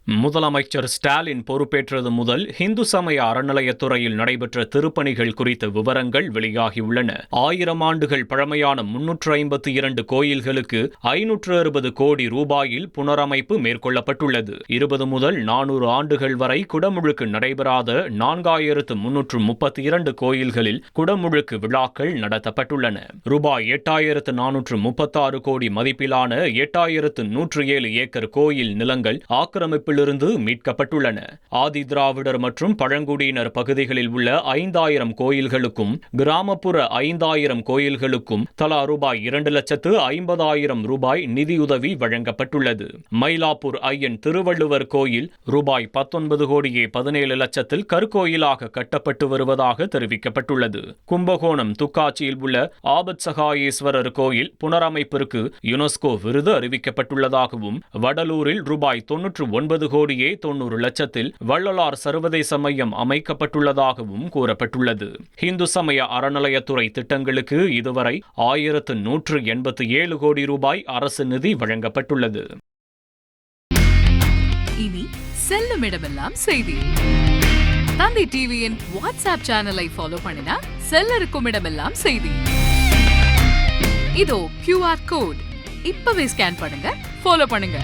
முதலமைச்சர் ஸ்டாலின் பொறுப்பேற்றது முதல் இந்து சமய அறநிலையத்துறையில் நடைபெற்ற திருப்பணிகள் குறித்த விவரங்கள் வெளியாகியுள்ளன. 1000 ஆண்டுகள் பழமையான 352 கோயில்களுக்கு 560 கோடி ரூபாயில் புனரமைப்பு மேற்கொள்ளப்பட்டுள்ளது. 20 முதல் 400 ஆண்டுகள் வரை குடமுழுக்கு நடைபெறாத 4332 கோயில்களில் குடமுழுக்கு விழாக்கள் நடத்தப்பட்டுள்ளன. ரூபாய் 8436 கோடி மதிப்பிலான 8107 ஏக்கர் கோயில் நிலங்கள் ஆக்கிரமிப்பில் இருந்து மீட்கப்பட்டுள்ளன. ஆதி திராவிடர் மற்றும் பழங்குடியினர் பகுதிகளில் உள்ள 5000 கோயில்களுக்கும் கிராமப்புற 5000 கோயில்களுக்கும் தலா ரூபாய் 2,50,000 ரூபாய் நிதியுதவி வழங்கப்பட்டுள்ளது. மயிலாப்பூர் ஐயன் திருவள்ளுவர் கோயில் ரூபாய் 19,17,00,000 கற்கோயிலாக கட்டப்பட்டு வருவதாக தெரிவிக்கப்பட்டுள்ளது. கும்பகோணம் துக்காட்சியில் உள்ள ஆபத்சகாயேஸ்வரர் கோயில் புனரமைப்பிற்கு யுனெஸ்கோ விருது அறிவிக்கப்பட்டுள்ளதாகவும், வடலூரில் ரூபாய் 99,90,00,000 வள்ளலார் சர்வதேச மையம் அமைக்கப்பட்டுள்ளதாகவும் கூறப்பட்டுள்ளது. இந்து சமய அறநிலையத்துறை திட்டங்களுக்கு இதுவரை 1187 கோடி ரூபாய் அரசு நிதி வழங்கப்பட்டுள்ளது. இனி செல்லும் இடமெல்லாம் செய்தி. தந்தி டிவியின் வாட்ஸ்அப் சேனலை ஃபாலோ பண்ணினா செல்ல இருக்கும் இடமெல்லாம் செய்தி. இதோ QR கோட் இப்பவே ஸ்கேன் பண்ணுங்க, ஃபாலோ பண்ணுங்க.